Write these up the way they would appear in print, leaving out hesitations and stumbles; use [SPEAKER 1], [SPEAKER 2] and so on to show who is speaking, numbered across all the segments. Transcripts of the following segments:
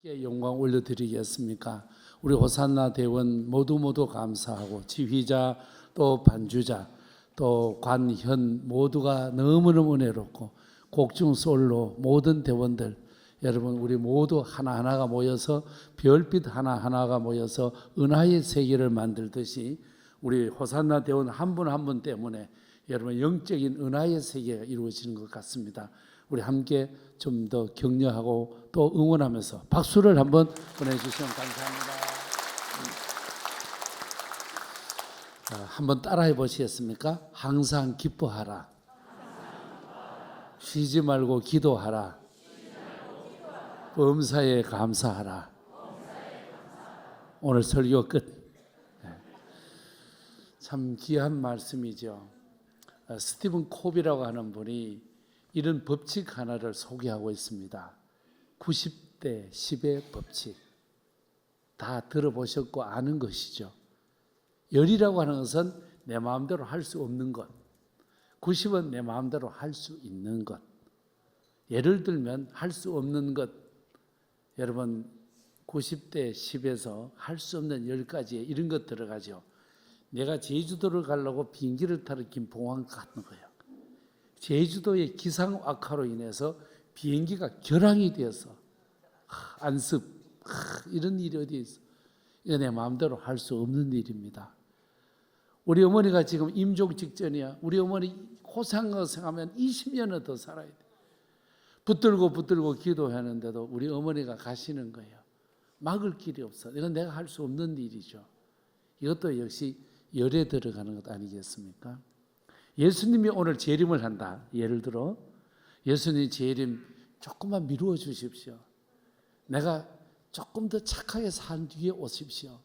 [SPEAKER 1] 영광 올려드리겠습니까? 우리 호산나 대원 모두 감사하고 지휘자 또 반주자 또 관현 모두가 너무너무 은혜롭고 곡중 솔로 모든 대원들 여러분 우리 모두 하나하나가 모여서 별빛 하나하나가 모여서 은하의 세계를 만들듯이 우리 호산나 대원 한 분 한 분 때문에 여러분 영적인 은하의 세계가 이루어지는 것 같습니다. 우리 함께 좀 더 격려하고 또 응원하면서 박수를 한번 보내주시면 감사합니다. 한번 따라해 보시겠습니까? 항상 기뻐하라. 쉬지 말고 기도하라. 범사에 감사하라. 오늘 설교 끝. 참 귀한 말씀이죠. 스티븐 콥이라고 하는 분이 이런 법칙 하나를 소개하고 있습니다. 90대 10의 법칙. 다 들어보셨고 아는 것이죠. 열이라고 하는 것은 내 마음대로 할 수 없는 것. 90은 내 마음대로 할 수 있는 것. 예를 들면 할 수 없는 것. 여러분 90대 10에서 할 수 없는 10가지 이런 것 들어가죠. 내가 제주도를 가려고 비행기를 타러 김포공항 갔는 거예요. 제주도의 기상 악화로 인해서 비행기가 결항이 되어서 안습 이런 일이 어디 있어? 이거 내 마음대로 할 수 없는 일입니다. 우리 어머니가 지금 임종 직전이야. 우리 어머니 호상거 생하면 20년은 더 살아야 돼. 붙들고 기도하는데도 우리 어머니가 가시는 거예요. 막을 길이 없어. 이건 내가 할 수 없는 일이죠. 이것도 역시 열에 들어가는 것 아니겠습니까? 예수님이 오늘 재림을 한다. 예를 들어 예수님 재림 조금만 미루어 주십시오. 내가 조금 더 착하게 산 뒤에 오십시오.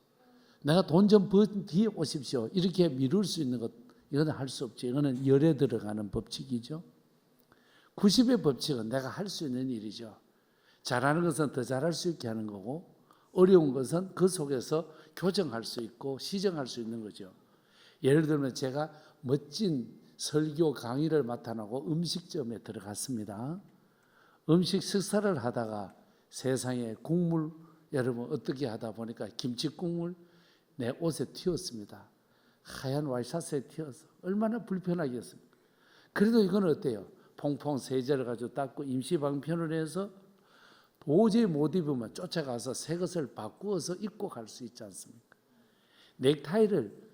[SPEAKER 1] 내가 돈 좀 번 뒤에 오십시오. 이렇게 미룰 수 있는 것 이거는 할 수 없죠. 이거는 열에 들어가는 법칙이죠. 90의 법칙은 내가 할 수 있는 일이죠. 잘하는 것은 더 잘할 수 있게 하는 거고 어려운 것은 그 속에서 교정할 수 있고 시정할 수 있는 거죠. 예를 들면 제가 멋진 설교 강의를 맡아나고 음식점에 들어갔습니다. 음식 식사를 하다가 세상에 국물 여러분 어떻게 하다 보니까 김치국물 내 옷에 튀었습니다. 하얀 와이셔츠에 튀어서 얼마나 불편하겠습니까? 그래도 이건 어때요? 퐁퐁 세제를 가지고 닦고 임시방편을 해서 도저히 못 입으면 쫓아가서 새 것을 바꾸어서 입고 갈 수 있지 않습니까? 넥타이를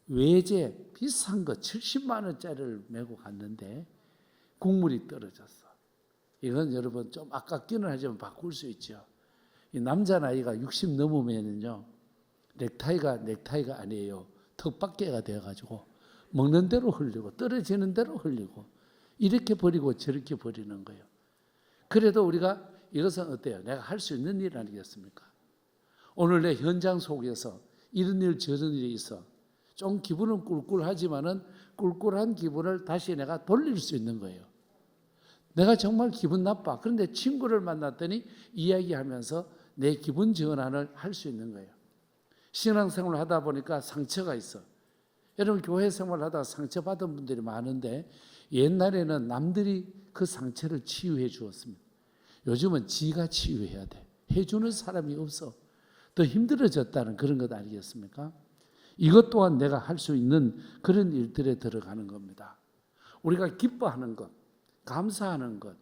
[SPEAKER 1] 외제 비싼 거 70만 원짜리를 메고 갔는데 국물이 떨어졌어. 이건 여러분 좀 아깝기는 하지만 바꿀 수 있죠. 이 남자 나이가 60 넘으면은요 넥타이가 아니에요. 턱밖에가 되어가지고 먹는 대로 흘리고 떨어지는 대로 흘리고 이렇게 버리고 저렇게 버리는 거예요. 그래도 우리가 이것은 어때요? 내가 할 수 있는 일 아니겠습니까? 오늘 내 현장 속에서 이런 일 저런 일이 있어. 좀 기분은 꿀꿀하지만은 꿀꿀한 기분을 다시 내가 돌릴 수 있는 거예요. 내가 정말 기분 나빠. 그런데 친구를 만났더니 이야기하면서 내 기분 전환을 할 수 있는 거예요. 신앙생활을 하다 보니까 상처가 있어. 여러분 교회 생활하다가 상처받은 분들이 많은데 옛날에는 남들이 그 상처를 치유해 주었습니다. 요즘은 지가 치유해야 돼. 해주는 사람이 없어. 더 힘들어졌다는 그런 것 아니겠습니까? 이것 또한 내가 할 수 있는 그런 일들에 들어가는 겁니다. 우리가 기뻐하는 것, 감사하는 것,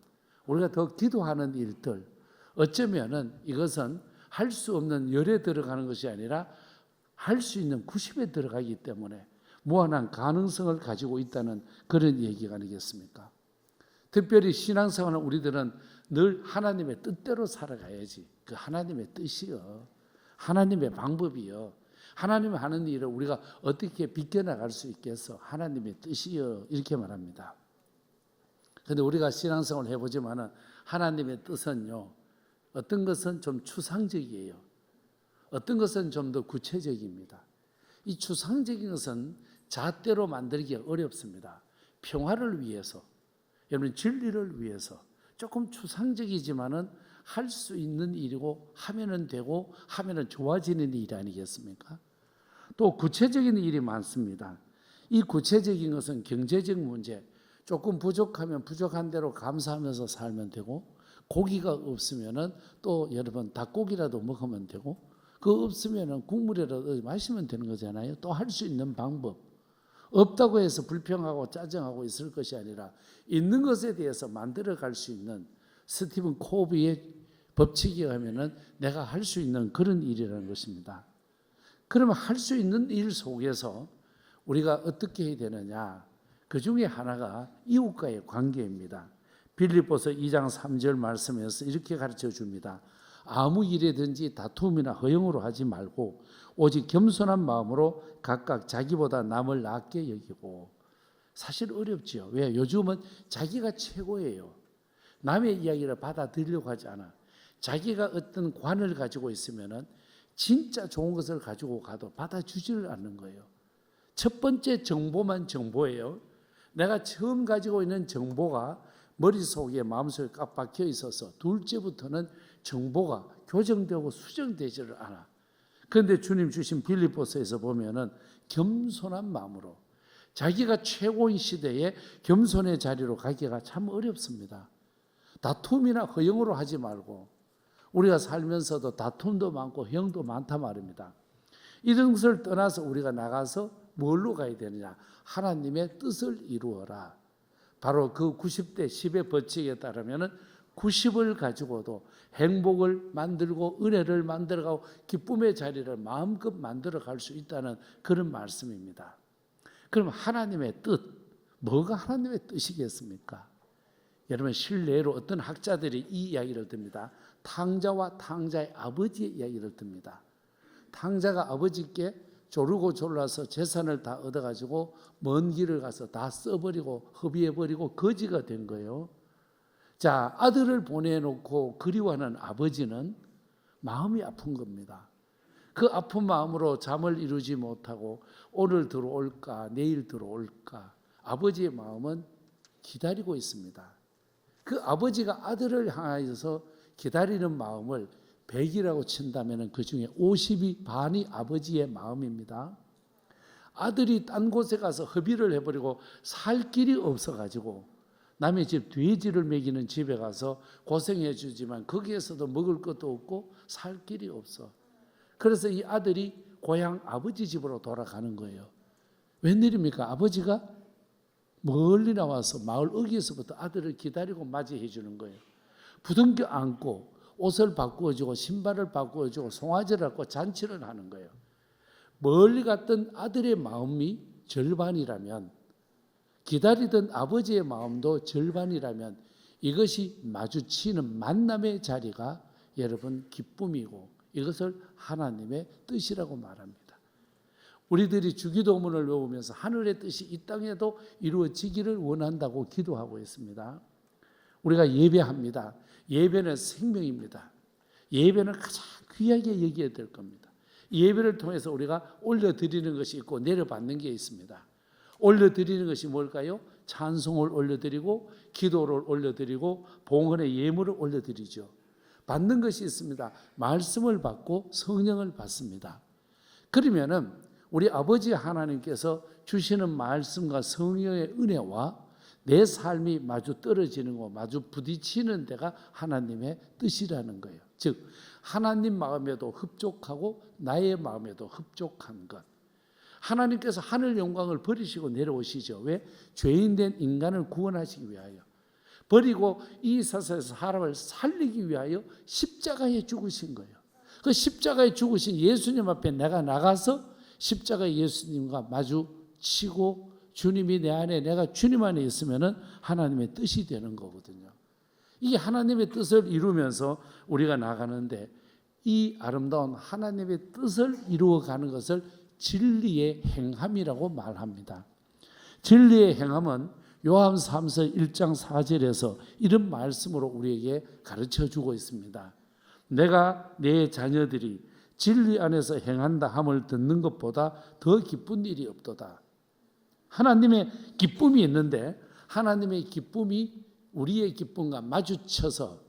[SPEAKER 1] 우리가 더 기도하는 일들, 어쩌면은 이것은 할 수 없는 열에 들어가는 것이 아니라 할 수 있는 90에 들어가기 때문에 무한한 가능성을 가지고 있다는 그런 얘기가 아니겠습니까? 특별히 신앙생활은 우리들은 늘 하나님의 뜻대로 살아가야지. 그 하나님의 뜻이요. 하나님의 방법이요. 하나님이 하는 일을 우리가 어떻게 비껴나갈 수 있겠어? 하나님의 뜻이요. 이렇게 말합니다. 그런데 우리가 신앙생활을 해보지만은 하나님의 뜻은요. 어떤 것은 좀 추상적이에요. 어떤 것은 좀 더 구체적입니다. 이 추상적인 것은 잣대로 만들기가 어렵습니다. 평화를 위해서, 여러분 진리를 위해서 조금 추상적이지만은 할 수 있는 일이고 하면은 되고 하면은 좋아지는 일 아니겠습니까? 또 구체적인 일이 많습니다. 이 구체적인 것은 경제적 문제, 조금 부족하면 부족한 대로 감사하면서 살면 되고 고기가 없으면은 또 여러분 닭고기라도 먹으면 되고, 그거 없으면은 국물이라도 마시면 되는 거잖아요. 또 할 수 있는 방법. 없다고 해서 불평하고 짜증하고 있을 것이 아니라 있는 것에 대해서 만들어 갈 수 있는 스티븐 코비의 법칙에 하면은 내가 할 수 있는 그런 일이라는 것입니다. 그러면 할 수 있는 일 속에서 우리가 어떻게 해야 되느냐? 그 중에 하나가 이웃과의 관계입니다. 빌립보서 2장 3절 말씀에서 이렇게 가르쳐 줍니다. 아무 일이든지 다툼이나 허영으로 하지 말고 오직 겸손한 마음으로 각각 자기보다 남을 낫게 여기고. 사실 어렵죠. 왜? 요즘은 자기가 최고예요. 남의 이야기를 받아들이려고 하지 않아. 자기가 어떤 관을 가지고 있으면은 진짜 좋은 것을 가지고 가도 받아주지를 않는 거예요. 첫 번째 정보만 정보예요. 내가 처음 가지고 있는 정보가 머릿속에 마음속에 꽉 박혀 있어서 둘째부터는 정보가 교정되고 수정되지를 않아. 그런데 주님 주신 빌립보서에서 보면은 겸손한 마음으로, 자기가 최고인 시대에 겸손의 자리로 가기가 참 어렵습니다. 다툼이나 허영으로 하지 말고, 우리가 살면서도 다툼도 많고 허영도 많다 말입니다. 이런 것을 떠나서 우리가 나가서 뭘로 가야 되느냐? 하나님의 뜻을 이루어라. 바로 그 90대 10의 법칙에 따르면은 90을 가지고도 행복을 만들고 은혜를 만들어가고 기쁨의 자리를 마음껏 만들어갈 수 있다는 그런 말씀입니다. 그럼 하나님의 뜻, 뭐가 하나님의 뜻이겠습니까? 여러분 실례로 어떤 학자들이 이 이야기를 듭니다. 탕자와 탕자의 아버지의 이야기를 듭니다. 탕자가 아버지께 조르고 졸라서 재산을 다 얻어가지고 먼 길을 가서 다 써버리고 허비해버리고 거지가 된 거예요. 자, 아들을 보내놓고 그리워하는 아버지는 마음이 아픈 겁니다. 그 아픈 마음으로 잠을 이루지 못하고 오늘 들어올까 내일 들어올까 아버지의 마음은 기다리고 있습니다. 그 아버지가 아들을 향하여서 기다리는 마음을 100이라고 친다면 그 중에 50이 반이 아버지의 마음입니다. 아들이 딴 곳에 가서 허비를 해버리고 살 길이 없어가지고 남의 집 돼지를 먹이는 집에 가서 고생해 주지만 거기에서도 먹을 것도 없고 살 길이 없어. 그래서 이 아들이 고향 아버지 집으로 돌아가는 거예요. 웬일입니까? 아버지가 멀리 나와서 마을 어귀에서부터 아들을 기다리고 맞이해 주는 거예요. 부둥켜 안고 옷을 바꾸어주고 신발을 바꾸어주고 송아지를 갖고 잔치를 하는 거예요. 멀리 갔던 아들의 마음이 절반이라면, 기다리던 아버지의 마음도 절반이라면 이것이 마주치는 만남의 자리가 여러분 기쁨이고 이것을 하나님의 뜻이라고 말합니다. 우리들이 주기도문을 외우면서 하늘의 뜻이 이 땅에도 이루어지기를 원한다고 기도하고 있습니다. 우리가 예배합니다. 예배는 생명입니다. 예배는 가장 귀하게 여겨야 될 겁니다. 예배를 통해서 우리가 올려드리는 것이 있고 내려받는 게 있습니다. 올려드리는 것이 뭘까요? 찬송을 올려드리고 기도를 올려드리고 봉헌의 예물을 올려드리죠. 받는 것이 있습니다. 말씀을 받고 성령을 받습니다. 그러면은 우리 아버지 하나님께서 주시는 말씀과 성령의 은혜와 내 삶이 마주 떨어지는 거, 마주 부딪히는 데가 하나님의 뜻이라는 거예요. 즉 하나님 마음에도 흡족하고 나의 마음에도 흡족한 것. 하나님께서 하늘 영광을 버리시고 내려오시죠. 왜? 죄인된 인간을 구원하시기 위하여. 버리고 이 세상에서 사람을 살리기 위하여 십자가에 죽으신 거예요. 그 십자가에 죽으신 예수님 앞에 내가 나가서 십자가 예수님과 마주치고 주님이 내 안에 내가 주님 안에 있으면은 하나님의 뜻이 되는 거거든요. 이게 하나님의 뜻을 이루면서 우리가 나가는데 이 아름다운 하나님의 뜻을 이루어가는 것을 진리의 행함이라고 말합니다. 진리의 행함은 요한 3서 1장 4절에서 이런 말씀으로 우리에게 가르쳐주고 있습니다. 내가 내 자녀들이 진리 안에서 행한다 함을 듣는 것보다 더 기쁜 일이 없도다. 하나님의 기쁨이 있는데 하나님의 기쁨이 우리의 기쁨과 마주쳐서,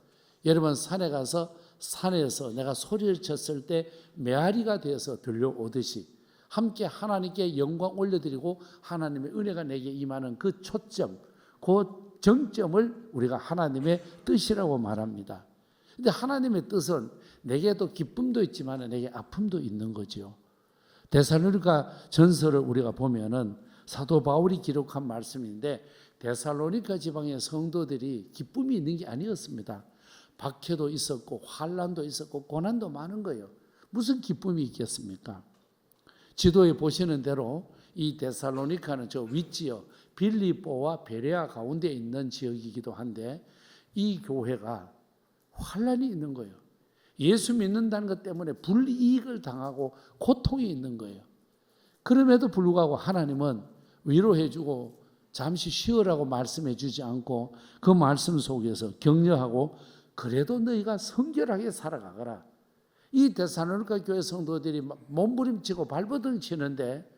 [SPEAKER 1] 여러분 산에 가서 산에서 내가 소리를 쳤을 때 메아리가 되어서 들려오듯이 함께 하나님께 영광 올려드리고 하나님의 은혜가 내게 임하는 그 초점, 그 정점을 우리가 하나님의 뜻이라고 말합니다. 근데 하나님의 뜻은 내게도 기쁨도 있지만 내게 아픔도 있는 거죠. 데살로니가 전서를 우리가 보면은 사도 바울이 기록한 말씀인데 데살로니가 지방의 성도들이 기쁨이 있는 게 아니었습니다. 박해도 있었고 환난도 있었고 고난도 많은 거예요. 무슨 기쁨이 있겠습니까? 지도에 보시는 대로 이 데살로니카는 저 윗지역 빌립보와 베레아 가운데 있는 지역이기도 한데 이 교회가 환난이 있는 거예요. 예수 믿는다는 것 때문에 불이익을 당하고 고통이 있는 거예요. 그럼에도 불구하고 하나님은 위로해주고 잠시 쉬어라고 말씀해 주지 않고 그 말씀 속에서 격려하고 그래도 너희가 성결하게 살아가거라. 이 데살로니가 교회 성도들이 몸부림치고 발버둥 치는데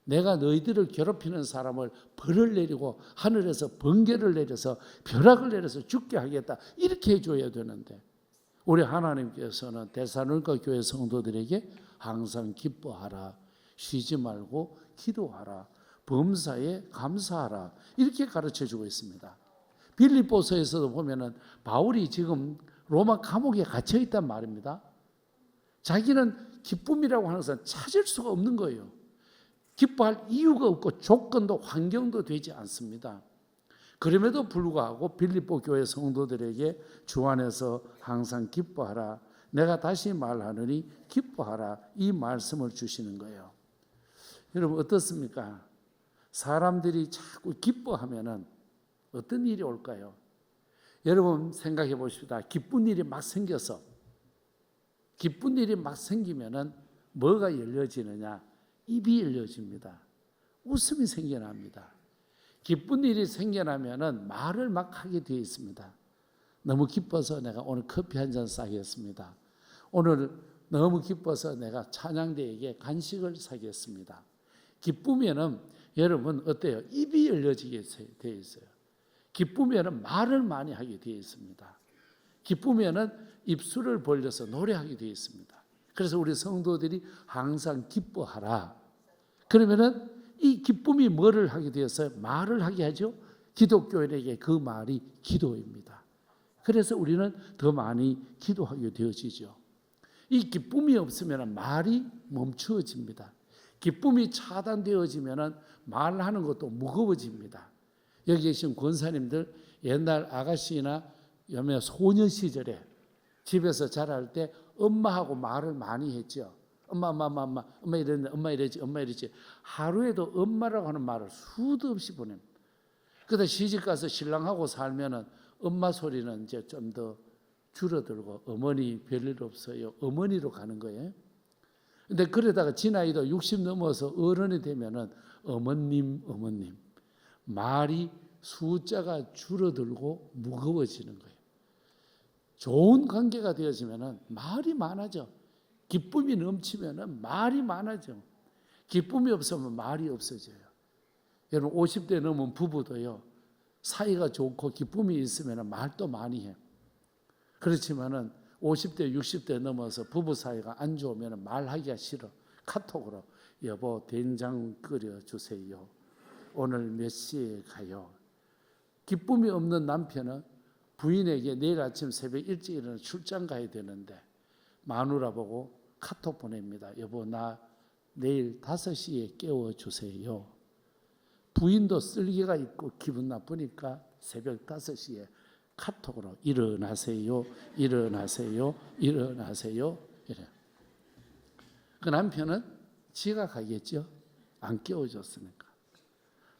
[SPEAKER 1] 내가 너희들을 괴롭히는 사람을 벌을 내리고 하늘에서 번개를 내려서 벼락을 내려서 죽게 하겠다. 이렇게 해줘야 되는데 우리 하나님께서는 데살로니가 교회 성도들에게 항상 기뻐하라. 쉬지 말고 기도하라. 범사에 감사하라. 이렇게 가르쳐주고 있습니다. 빌립보서에서도 보면은 바울이 지금 로마 감옥에 갇혀 있단 말입니다. 자기는 기쁨이라고 하는 것은 찾을 수가 없는 거예요. 기뻐할 이유가 없고 조건도 환경도 되지 않습니다. 그럼에도 불구하고 빌립보 교회 성도들에게 주 안에서 항상 기뻐하라. 내가 다시 말하느니 기뻐하라. 이 말씀을 주시는 거예요. 여러분 어떻습니까? 사람들이 자꾸 기뻐하면은 어떤 일이 올까요? 여러분 생각해 보십시다. 기쁜 일이 막 생기면은 뭐가 열려지느냐? 입이 열려집니다. 웃음이 생겨납니다. 기쁜 일이 생겨나면은 말을 막 하게 되어 있습니다. 너무 기뻐서 내가 오늘 커피 한 잔 사겠습니다. 오늘 너무 기뻐서 내가 찬양대에게 간식을 사겠습니다. 기쁘면은 여러분 어때요? 입이 열려지게 되어 있어요. 기쁘면은 말을 많이 하게 되어 있습니다. 기쁘면은 입술을 벌려서 노래하게 되어 있습니다. 그래서 우리 성도들이 항상 기뻐하라. 그러면은 이 기쁨이 뭐를 하게 되었어요? 말을 하게 하죠. 기독교인에게 그 말이 기도입니다. 그래서 우리는 더 많이 기도하게 되어지죠. 이 기쁨이 없으면 말이 멈추어집니다. 기쁨이 차단되어지면 말하는 것도 무거워집니다. 여기 계신 권사님들 옛날 아가씨나 소년 시절에 집에서 자랄 때 엄마하고 말을 많이 했죠. 엄마 이랬는데 엄마 이랬지. 하루에도 엄마라고 하는 말을 수도 없이 보냅니다. 그러다 시집 가서 신랑하고 살면은 엄마 소리는 이제 좀 더 줄어들고 어머니 별일 없어요. 어머니로 가는 거예요. 근데 그러다가 지나이도 60 넘어서 어른이 되면은 어머님 말이 숫자가 줄어들고 무거워지는 거예요. 좋은 관계가 되어지면은 말이 많아져. 기쁨이 넘치면은 말이 많아져. 기쁨이 없으면 말이 없어져요. 여러분 50대 넘은 부부도요. 사이가 좋고 기쁨이 있으면 말도 많이 해. 그렇지만은 50대 60대 넘어서 부부 사이가 안 좋으면 말하기가 싫어. 카톡으로 여보 된장 끓여 주세요. 오늘 몇 시에 가요. 기쁨이 없는 남편은 부인에게 내일 아침 새벽 일찍 일어나 출장 가야 되는데 마누라 보고 카톡 보냅니다. 여보 나 내일 5시에 깨워주세요. 부인도 쓸개가 있고 기분 나쁘니까 새벽 5시에 카톡으로 일어나세요. 이래. 그 남편은 지가 가겠죠. 안 깨워줬으니까.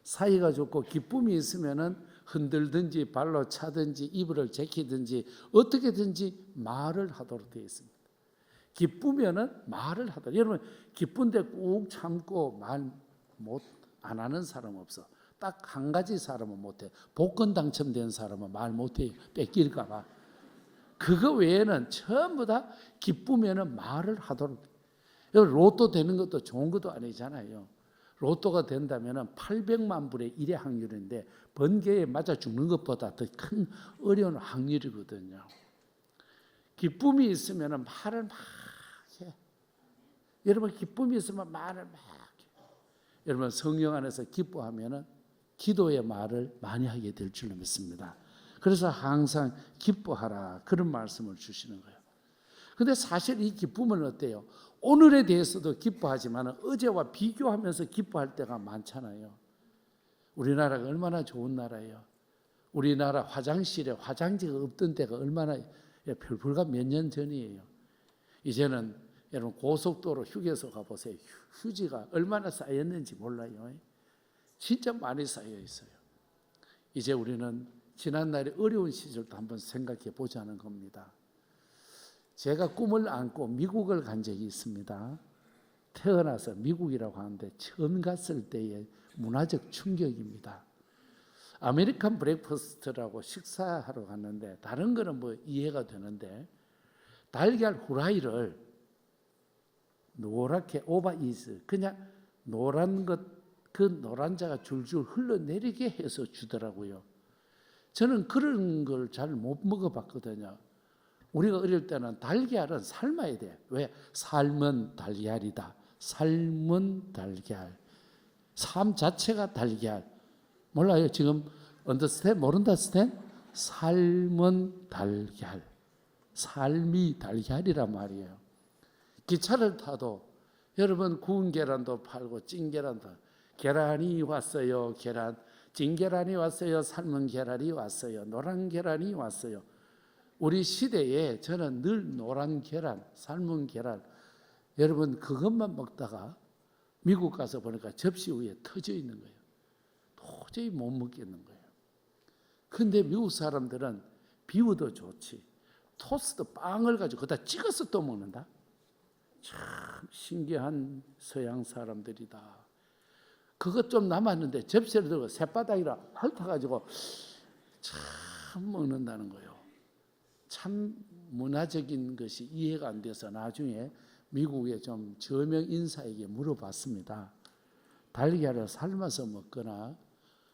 [SPEAKER 1] 사이가 좋고 기쁨이 있으면은 흔들든지 발로 차든지 이불을 제키든지 어떻게든지 말을 하도록 되어 있습니다. 기쁘면은 말을 하도록. 여러분 기쁜데 꾹 참고 말 안 하는 사람 없어. 딱 한 가지 사람은 못해. 복권 당첨된 사람은 말 못해. 뺏길까 봐. 그거 외에는 전부 다 기쁘면은 말을 하도록. 로또 되는 것도 좋은 것도 아니잖아요. 로또가 된다면 800만 분의 1의 확률인데 번개에 맞아 죽는 것보다 더 큰 어려운 확률이거든요. 기쁨이 있으면 말을 막 해. 여러분 기쁨이 있으면 말을 막 해. 여러분 성령 안에서 기뻐하면 기도의 말을 많이 하게 될 줄로 믿습니다. 그래서 항상 기뻐하라 그런 말씀을 주시는 거예요. 근데 사실 이 기쁨은 어때요? 오늘에 대해서도 기뻐하지만 어제와 비교하면서 기뻐할 때가 많잖아요. 우리나라가 얼마나 좋은 나라예요. 우리나라 화장실에 화장지가 없던 때가 얼마나 불과 몇 년 전이에요. 이제는 여러분 고속도로 휴게소 가보세요. 휴지가 얼마나 쌓였는지 몰라요. 진짜 많이 쌓여 있어요. 이제 우리는 지난날의 어려운 시절도 한번 생각해 보자는 겁니다. 제가 꿈을 안고 미국을 간 적이 있습니다. 태어나서 미국이라고 하는데 처음 갔을 때의 문화적 충격입니다. 아메리칸 브레이크퍼스트라고 식사하러 갔는데 다른 거는 뭐 이해가 되는데 달걀 후라이를 노랗게 오버이즈 그냥 노란 것 그 노란자가 줄줄 흘러내리게 해서 주더라고요. 저는 그런 걸 잘 못 먹어봤거든요. 우리가 어릴 때는 달걀은 삶아야 돼. 왜? 삶은 달걀이다. 삶은 달걀. 삶 자체가 달걀. 몰라요? 지금 언더스탠? 모른다 스탠? 삶은 달걀. 삶이 달걀이란 말이에요. 기차를 타도 여러분 구운 계란도 팔고 찐 계란도 계란이 왔어요. 계란. 찐 계란이 왔어요. 삶은 계란이 왔어요. 노란 계란이 왔어요. 우리 시대에 저는 늘 노란 계란, 삶은 계란 여러분 그것만 먹다가 미국 가서 보니까 접시 위에 터져 있는 거예요. 도저히 못 먹겠는 거예요. 그런데 미국 사람들은 비우도 좋지 토스트 빵을 가지고 거기다 찍어서 또 먹는다. 참 신기한 서양 사람들이다. 그것 좀 남았는데 접시를 들고 쇳바닥이라 핥아가지고 참 먹는다는 거예요. 참 문화적인 것이 이해가 안 돼서 나중에 미국의 좀 저명 인사에게 물어봤습니다. 달걀을 삶아서 먹거나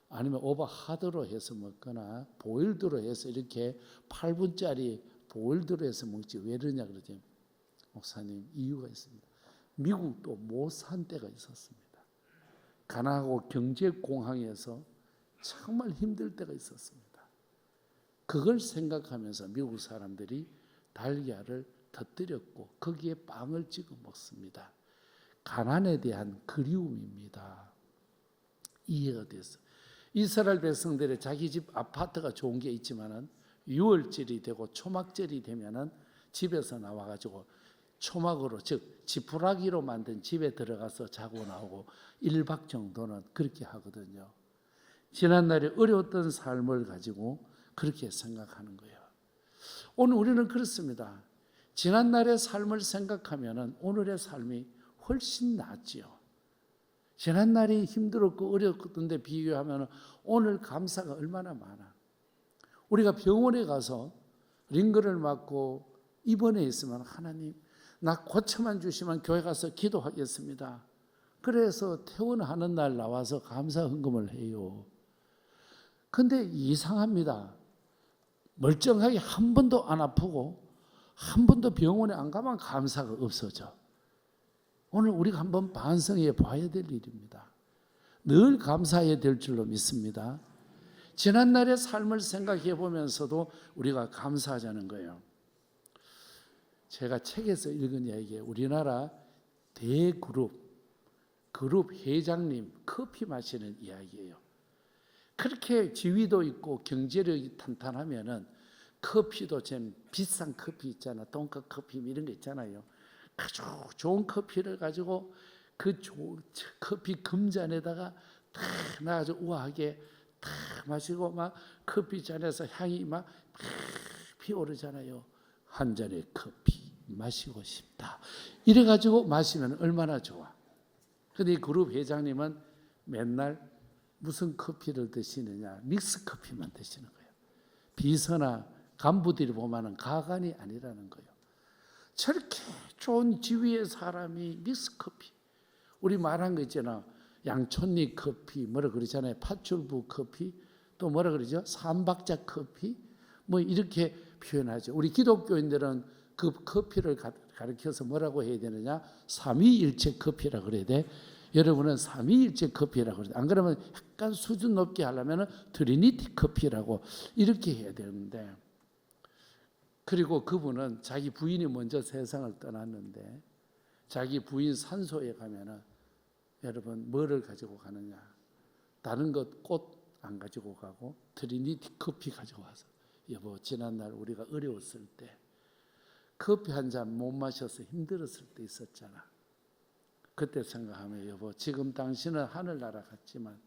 [SPEAKER 1] 아니면 오버하드로 해서 먹거나 보일드로 해서 이렇게 8분짜리 보일드로 해서 먹지 왜 그러냐 그러지. 목사님 이유가 있습니다. 미국도 못 산 때가 있었습니다. 가난하고 경제공황에서 정말 힘들 때가 있었습니다. 그걸 생각하면서 미국 사람들이 달걀을 터뜨렸고 거기에 빵을 찍어 먹습니다. 가난에 대한 그리움입니다. 이해가 됐어. 이스라엘 백성들의 자기 집 아파트가 좋은 게 있지만은 6월절이 되고 초막절이 되면은 집에서 나와가지고 초막으로 즉 지푸라기로 만든 집에 들어가서 자고 나오고 1박 정도는 그렇게 하거든요. 지난날에 어려웠던 삶을 가지고 그렇게 생각하는 거예요. 오늘 우리는 그렇습니다. 지난날의 삶을 생각하면 오늘의 삶이 훨씬 낫지요. 지난날이 힘들었고 어려웠던데 비교하면 오늘 감사가 얼마나 많아. 우리가 병원에 가서 링거를 맞고 입원해 있으면 하나님 나 고쳐만 주시면 교회 가서 기도하겠습니다. 그래서 퇴원하는 날 나와서 감사 헌금을 해요. 근데 이상합니다. 멀쩡하게 한 번도 안 아프고 한 번도 병원에 안 가면 감사가 없어져. 오늘 우리가 한번 반성해 봐야 될 일입니다. 늘 감사해야 될 줄로 믿습니다. 지난날의 삶을 생각해 보면서도 우리가 감사하자는 거예요. 제가 책에서 읽은 이야기예요. 우리나라 대그룹 회장님 커피 마시는 이야기예요. 그렇게 지위도 있고 경제력이 탄탄하면은 커피도 좀 비싼 커피 있잖아. 돈값 커피 이런 거 있잖아요. 아주 좋은 커피를 가지고 그 커피 금잔에다가 탁 놔가지고 우아하게 탁 마시고 막 커피 잔에서 향이 막 피어오르잖아요. 한 잔의 커피 마시고 싶다. 이래가지고 마시면 얼마나 좋아. 근데 이 그룹 회장님은 맨날 무슨 커피를 드시느냐? 믹스 커피만 드시는 거예요. 비서나 간부들이 보면은 가관이 아니라는 거예요. 저렇게 좋은 지위의 사람이 믹스 커피. 우리 말한 거 있잖아. 양촌리 커피, 뭐라 그러잖아요. 팥줄부 커피, 또 뭐라 그러죠? 삼박자 커피, 뭐 이렇게 표현하죠. 우리 기독교인들은 그 커피를 가르쳐서 뭐라고 해야 되느냐? 삼위일체 커피라 그래야 돼. 여러분은 삼위일체 커피라고 그러죠. 안 그러면 약간 수준 높게 하려면 트리니티 커피라고 이렇게 해야 되는데, 그리고 그분은 자기 부인이 먼저 세상을 떠났는데 자기 부인 산소에 가면은 여러분 뭐를 가지고 가느냐? 다른 것 꽃 안 가지고 가고 트리니티 커피 가지고 와서, 여보 지난날 우리가 어려웠을 때 커피 한 잔 못 마셔서 힘들었을 때 있었잖아. 그때 생각하면 여보 지금 당신은 하늘나라 갔지만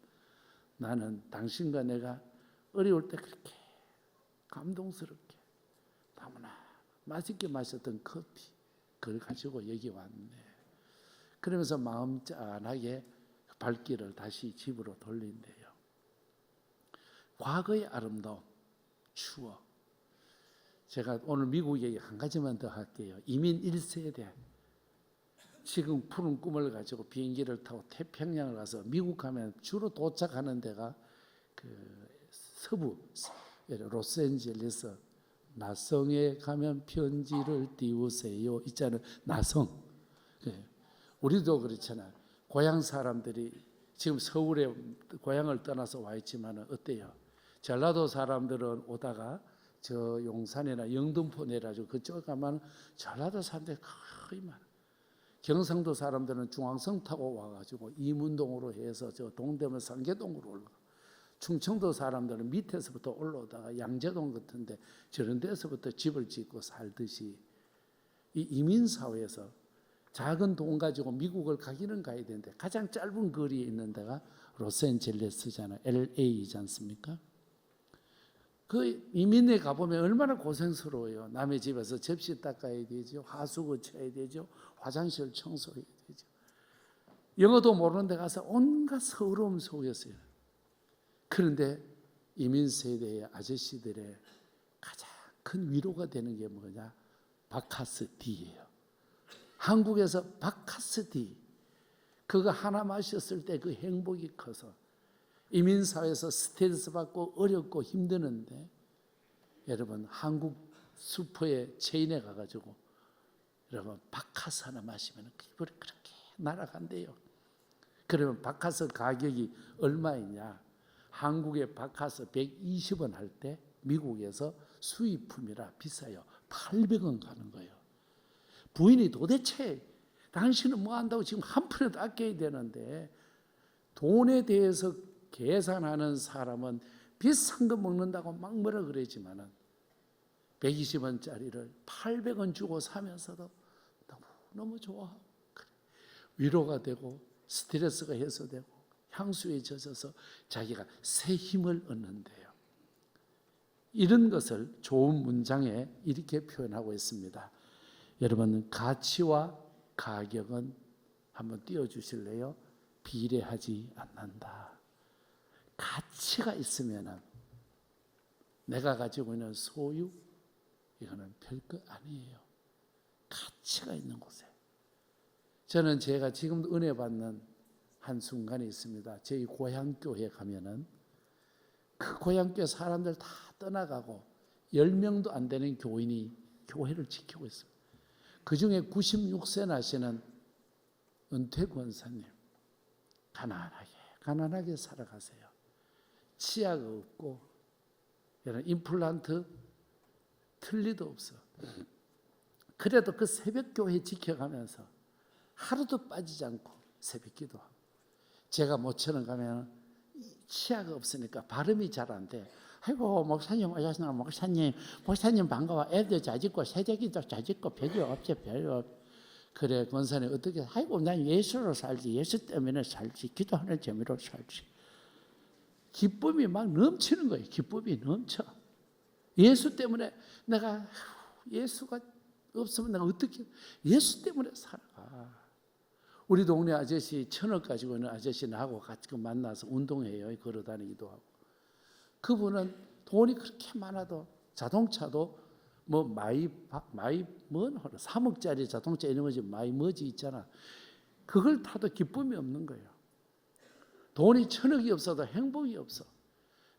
[SPEAKER 1] 나는 당신과 내가 어려울 때 그렇게 감동스럽게 너무나 맛있게 마셨던 커피 그걸 가지고 여기 왔네. 그러면서 마음 짠하게 발길을 다시 집으로 돌린대요. 과거의 아름다움, 추억. 제가 오늘 미국 얘기 한 가지만 더 할게요. 이민 1세대. 지금 푸른 꿈을 가지고 비행기를 타고 태평양을 가서 미국 가면 주로 도착하는 데가 그 서부 로스앤젤레스, 나성에 가면 편지를 띄우세요 있잖아요. 나성. 우리도 그렇잖아요. 고향 사람들이 지금 서울에 고향을 떠나서 와 있지만 어때요? 전라도 사람들은 오다가 저 용산이나 영등포 내려가지고 그쪽 가면 전라도 사람들이 거의 많아. 경상도 사람들은 중앙선 타고 와가지고 이문동으로 해서 저 동대문 상계동으로 올라가. 충청도 사람들은 밑에서부터 올라오다가 양재동 같은데 저런 데서부터 집을 짓고 살듯이 이 이민사회에서 작은 돈 가지고 미국을 가기는 가야 되는데 가장 짧은 거리에 있는 데가 로스앤젤레스잖아요. LA이지 않습니까? 그 이민에 가보면 얼마나 고생스러워요. 남의 집에서 접시 닦아야 되죠. 하수구 쳐야 되죠. 화장실 청소해야 되죠. 영어도 모르는 데 가서 온갖 서러움 속였어요. 그런데 이민 세대의 아저씨들의 가장 큰 위로가 되는 게 뭐냐? 바카스티예요. 한국에서 바카스티 그거 하나 마셨을 때 그 행복이 커서 이민사회에서 스트레스 받고 어렵고 힘드는데 여러분 한국 슈퍼에 체인에 가가지고 여러분 바카스 하나 마시면 기분이 그렇게 날아간대요. 그러면 바카스 가격이 얼마이냐? 한국의 바카스 120원 할 때 미국에서 수입품이라 비싸요. 800원 가는 거예요. 부인이 도대체 당신은 뭐 한다고 지금 한 푼이라도 아껴야 되는데, 돈에 대해서 계산하는 사람은 비싼 거 먹는다고 막 뭐라 그러지만은 120원짜리를 800원 주고 사면서도 너무 좋아하고 위로가 되고 스트레스가 해소되고 향수에 젖어서 자기가 새 힘을 얻는데요. 이런 것을 좋은 문장에 이렇게 표현하고 있습니다. 여러분 가치와 가격은 한번 띄워주실래요? 비례하지 않는다. 가치가 있으면 내가 가지고 있는 소유 이거는 별거 아니에요. 가치가 있는 곳에 저는 제가 지금도 은혜 받는 한순간이 있습니다. 저희 고향교회 가면은 그 고향교회 사람들 다 떠나가고 10명도 안 되는 교인이 교회를 지키고 있습니다. 그 중에 96세 나시는 은퇴 권사님 가난하게 살아가세요. 치아가 없고 임플란트 틀리도 없어. 그래도 그 새벽교회 지켜가면서 하루도 빠지지 않고 새벽기도하고, 제가 모처럼 가면 치아가 없으니까 발음이 잘 안 돼. 아이고 목사님 오셨나. 목사님 반가워. 애들 잘 짓고 새벽기도 잘 짓고 별일 없지 별일 없. 그래 권사님 어떻게? 아이고 난 예수로 살지. 예수 때문에 살지. 기도하는 재미로 살지. 기쁨이 막 넘치는 거예요. 기쁨이 넘쳐. 예수 때문에 내가 예수가 없으면 내가 어떻게 예수 때문에 살아가. 우리 동네 아저씨 1,000억 가지고 있는 아저씨 나하고 같이 만나서 운동해요. 걸어다니기도 하고. 그분은 돈이 그렇게 많아도 자동차도 뭐 마이 3억짜리 자동차 이런 거지 마이 뭐지 있잖아. 그걸 타도 기쁨이 없는 거예요. 돈이 1,000억이 없어도 행복이 없어.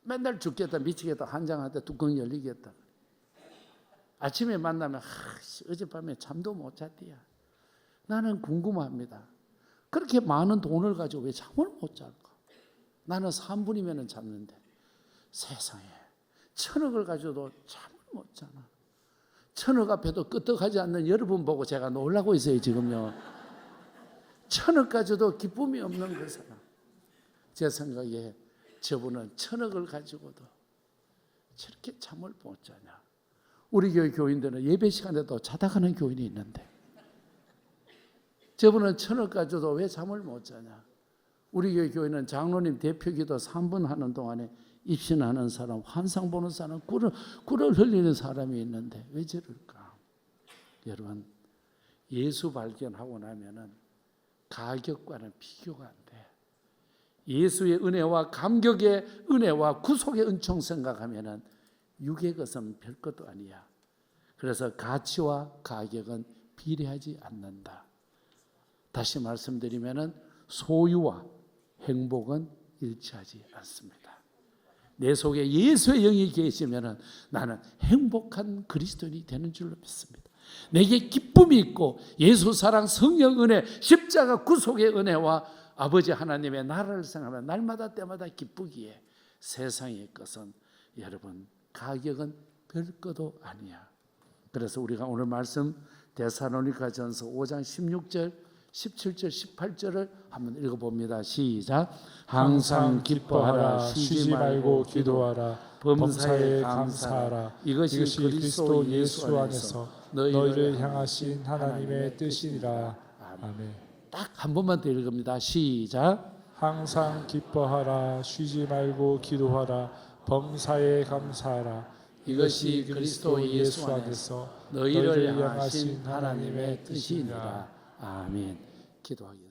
[SPEAKER 1] 맨날 죽겠다 미치겠다 한장한테 뚜껑 열리겠다. 아침에 만나면 어젯밤에 잠도 못 잤디야. 나는 궁금합니다. 그렇게 많은 돈을 가지고 왜 잠을 못 잘까? 나는 3분이면 잤는데 세상에 1,000억을 가지고도 잠을 못 자나. 1,000억 앞에도 끄떡하지 않는 여러분 보고 제가 놀라고 있어요 지금요. 1,000억 가지고도 기쁨이 없는 그 사람. 제 생각에 저분은 1,000억을 가지고도 저렇게 잠을 못 자냐. 우리 교회 교인들은 예배 시간에도 자다 가는 교인이 있는데 저분은 1,000억 가지고도 왜 잠을 못 자냐. 우리 교회 교회는 장로님 대표기도 3분 하는 동안에 입신하는 사람, 환상 보는 사람, 꿀을 흘리는 사람이 있는데 왜 저럴까? 여러분, 예수 발견하고 나면은 가격과는 비교가 안 돼. 예수의 은혜와 감격의 은혜와 구속의 은총 생각하면은 육의 것은 별것도 아니야. 그래서 가치와 가격은 비례하지 않는다. 다시 말씀드리면은 소유와 행복은 일치하지 않습니다. 내 속에 예수의 영이 계시면은 나는 행복한 그리스도인이 되는 줄로 믿습니다. 내게 기쁨이 있고 예수 사랑 성령 은혜 십자가 구속의 은혜와 아버지 하나님의 나라를 생각하면 날마다 때마다 기쁘기에 세상의 것은 여러분 가격은 별것도 아니야. 그래서 우리가 오늘 말씀 데살로니가전서 5장 16절 17절 18절을 한번 읽어봅니다. 시작. 항상 기뻐하라 쉬지 말고 기도하라 범사에 감사하라 이것이 그리스도 예수 안에서 너희를 향하신 하나님의 뜻이니라. 아멘. 딱 한 번만 더 읽습니다. 시작.
[SPEAKER 2] 항상 기뻐하라 쉬지 말고 기도하라 범사에 감사하라
[SPEAKER 1] 이것이 그리스도 예수 안에서 너희를 향하신 하나님의 뜻이니라. 아멘. 기도하겠습니다.